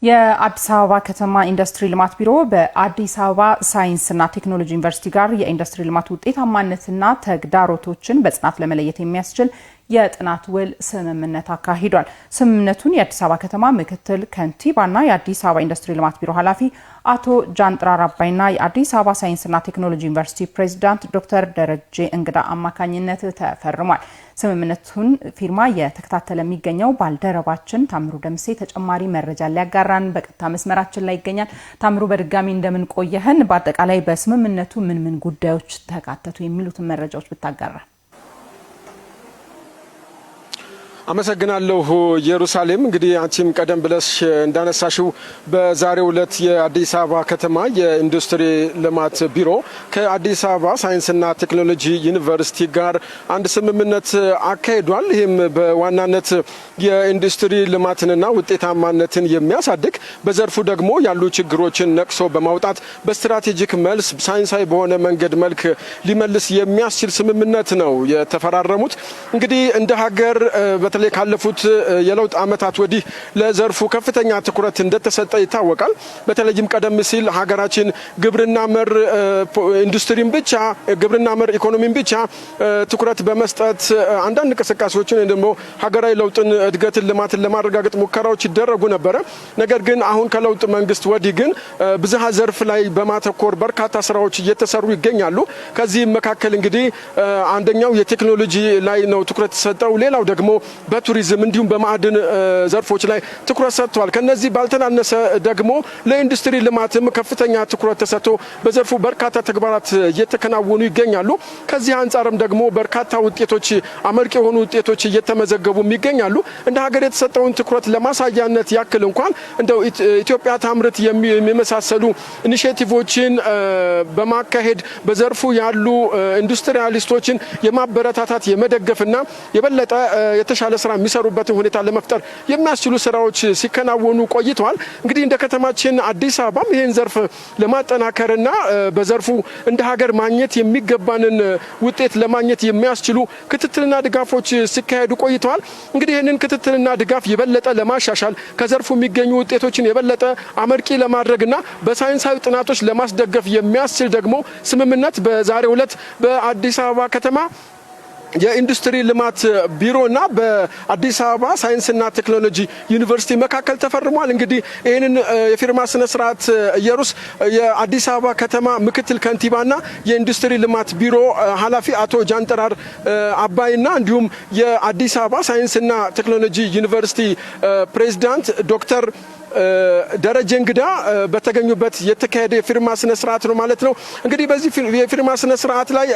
የአዲስ አበባ ከተማ ኢንዱስትሪ ልማት ቢሮ በአዲስ አበባ ሳይንስና ቴክኖሎጂ ዩኒቨርሲቲ ጋር የኢንዱስትሪ ልማት ውጤታማነትና ተግዳሮቶችን በጽናት ለመለየት የሚያስችል የጥናት ውል ስምምነት አካሂዷል። ስምምነቱን የአዲስ አበባ ከተማ ምክትል ከንቲባና የአዲስ አበባ ኢንዱስትሪ ልማት ቢሮ ኃላፊ አቶ ጃንጥራር አባይና የአዲስ አበባ ሳይንስና ቴክኖሎጂ ዩኒቨርሲቲ ፕሬዝዳንት ዶክተር ደረጀ እንግዳ አማካኝነት ተፈርሟል። ስምምነቱን ፊርማ የተከታተለ የሚገኘው ባልደረባችን ታምሩ ደምሴ ተጨማሪ መረጃ ሊያጋራን በቀጥታ መስመራችን ላይ ይገኛል። ታምሩ በድጋሚ እንደምን ቆየህን? በአጠቃላይ በስምምነቱ ምን ጉዳዮች ተካተቱ የሚሉትን መረጃዎች ብታጋራ። አመሰግናለሁ ኢየሩሳሌም። እንግዲህ አንቺም ቀደም ብለሽ እንዳነሳሽው በዛሬው ዕለት የአዲስ አበባ ከተማ የኢንዱስትሪ ልማት ቢሮ ከአዲስ አበባ ሳይንስና ቴክኖሎጂ ዩኒቨርሲቲ ጋር አንድ ስምምነት አካሂዷል። ይህም በዋናነት የኢንዱስትሪ ልማትንና ውጤታማነትን የሚያሳድግ በዘርፉ ደግሞ ያሉ ችግሮችን ነቅሶ በማውጣት በስትራቴጂክ መልስ ሳይንሳዊ በሆነ መንገድ መልክ ሊመልስ የሚያስችል ስምምነት ነው የተፈራረሙት። እንግዲህ እንደ ሀገር በተለይ ካለፉት የለውጥ ዓመታት ወዲህ ለዘርፉ ከፍተኛ ትኩረት እንደተሰጠ ይታወቃል። በተለይም ቀደም ሲል ሀገራችን ግብርና መር ኢንዱስትሪን ብቻ ግብርና መር ኢኮኖሚን ብቻ ትኩረት በመስጠት አንዳንድ እንቅስቃሴዎችን ደግሞ ሀገራዊ ለውጥን፣ እድገትን፣ ልማትን ለማረጋገጥ ሙከራዎች ይደረጉ ነበረ። ነገር ግን አሁን ከለውጥ መንግስት ወዲህ ግን ብዝሃ ዘርፍ ላይ በማተኮር በርካታ ስራዎች እየተሰሩ ይገኛሉ። ከዚህም መካከል እንግዲህ አንደኛው የቴክኖሎጂ ላይ ነው ትኩረት ተሰጠው። ሌላው ደግሞ በቱሪዝም እንዲሁም በማዕድን ዘርፎች ላይ ትኩረት ሰጥቷል። ከነዚህ ባልተናነሰ ደግሞ ለኢንዱስትሪ ልማትም ከፍተኛ ትኩረት ተሰጥቶ በዘርፉ በርካታ ተግባራት እየተከናወኑ ይገኛሉ። ከዚህ አንጻርም ደግሞ በርካታ ውጤቶች፣ አመርቂ የሆኑ ውጤቶች እየተመዘገቡ ይገኛሉ። እንደ ሀገር የተሰጠውን ትኩረት ለማሳያነት ያክል እንኳን እንደው ኢትዮጵያ ታምርት የሚመሳሰሉ ኢኒሼቲቮችን በማካሄድ በዘርፉ ያሉ ኢንዱስትሪያሊስቶችን የማበረታታት የመደገፍና የበለጠ የተሻለ ስራ የሚሰሩበትን ሁኔታ ለመፍጠር የሚያስችሉ ስራዎች ሲከናወኑ ቆይተዋል። እንግዲህ እንደ ከተማችን አዲስ አበባም ይህን ዘርፍ ለማጠናከርና በዘርፉ እንደ ሀገር ማግኘት የሚገባንን ውጤት ለማግኘት የሚያስችሉ ክትትልና ድጋፎች ሲካሄዱ ቆይተዋል። እንግዲህ ይህንን ክትትልና ድጋፍ የበለጠ ለማሻሻል ከዘርፉ የሚገኙ ውጤቶችን የበለጠ አመርቂ ለማድረግና በሳይንሳዊ ጥናቶች ለማስደገፍ የሚያስችል ደግሞ ስምምነት በዛሬው ዕለት በአዲስ አበባ ከተማ የኢንዱስትሪ ልማት ቢሮና በአዲስ አበባ ሳይንስና ቴክኖሎጂ ዩኒቨርሲቲ መካከል ተፈርሟል። እንግዲህ ይህንን የፊርማ ስነ ስርዓት ኢየሩስ የአዲስ አበባ ከተማ ምክትል ከንቲባና የኢንዱስትሪ ልማት ቢሮ ኃላፊ አቶ ጃንጥራር አባይና እንዲሁም የአዲስ አበባ ሳይንስና ቴክኖሎጂ ዩኒቨርሲቲ ፕሬዝዳንት ዶክተር ደረጀ እንግዳ በተገኙበት የተካሄደ የፊርማ ስነ ስርዓት ነው ማለት ነው። እንግዲህ በዚህ የፊርማ ስነ ስርዓት ላይ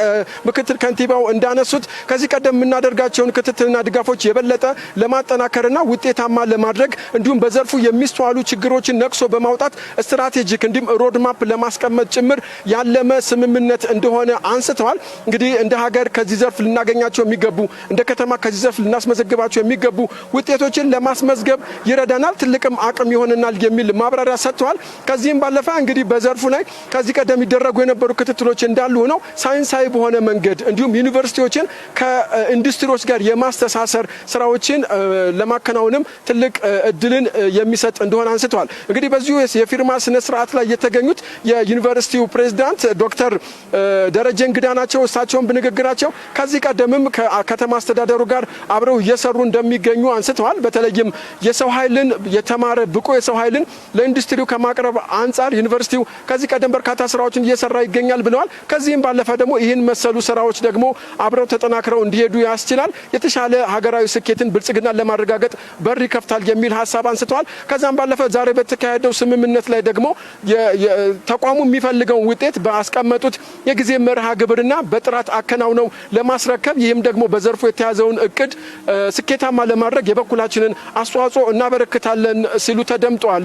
ምክትል ከንቲባው እንዳነሱት ከዚህ ቀደም የምናደርጋቸውን ክትትልና ድጋፎች የበለጠ ለማጠናከርና ውጤታማ ለማድረግ እንዲሁም በዘርፉ የሚስተዋሉ ችግሮችን ነቅሶ በማውጣት ስትራቴጂክ እንዲሁም ሮድማፕ ለማስቀመጥ ጭምር ያለመ ስምምነት እንደሆነ አንስተዋል። እንግዲህ እንደ ሀገር ከዚህ ዘርፍ ልናገኛቸው የሚገቡ እንደ ከተማ ከዚህ ዘርፍ ልናስመዘግባቸው የሚገቡ ውጤቶችን ለማስመዝገብ ይረዳናል፣ ትልቅም አቅም ይሆናል የሚል ማብራሪያ ሰጥተዋል። ከዚህም ባለፈ እንግዲህ በዘርፉ ላይ ከዚህ ቀደም ይደረጉ የነበሩ ክትትሎች እንዳሉ ሆነው ሳይንሳዊ በሆነ መንገድ እንዲሁም ዩኒቨርሲቲዎችን ከኢንዱስትሪዎች ጋር የማስተሳሰር ስራዎችን ለማከናወንም ትልቅ እድልን የሚሰጥ እንደሆነ አንስተዋል። እንግዲህ በዚሁ የፊርማ ስነ ስርዓት ላይ የተገኙት የዩኒቨርሲቲው ፕሬዝዳንት ዶክተር ደረጀ እንግዳ ናቸው። እሳቸውን በንግግራቸው ከዚህ ቀደምም ከከተማ አስተዳደሩ ጋር አብረው እየሰሩ እንደሚገኙ አንስተዋል። በተለይም የሰው ኃይልን የተማረ ብቁ የሰው ኃይልን ለኢንዱስትሪው ከማቅረብ አንጻር ዩኒቨርሲቲው ከዚህ ቀደም በርካታ ስራዎችን እየሰራ ይገኛል ብለዋል። ከዚህም ባለፈ ደግሞ ይህን መሰሉ ስራዎች ደግሞ አብረው ተጠናክረው እንዲሄዱ ያስችላል፣ የተሻለ ሀገራዊ ስኬትን ብልጽግናን ለማረጋገጥ በር ይከፍታል የሚል ሀሳብ አንስተዋል። ከዛም ባለፈ ዛሬ በተካሄደው ስምምነት ላይ ደግሞ ተቋሙ የሚፈልገውን ውጤት ባስቀመጡት የጊዜ መርሃ ግብርና በጥራት አከናውነው ለማስረከብ ይህም ደግሞ በዘርፉ የተያዘውን እቅድ ስኬታማ ለማድረግ የበኩላችንን አስተዋጽኦ እናበረክታለን ሲሉ ተደምጠዋል።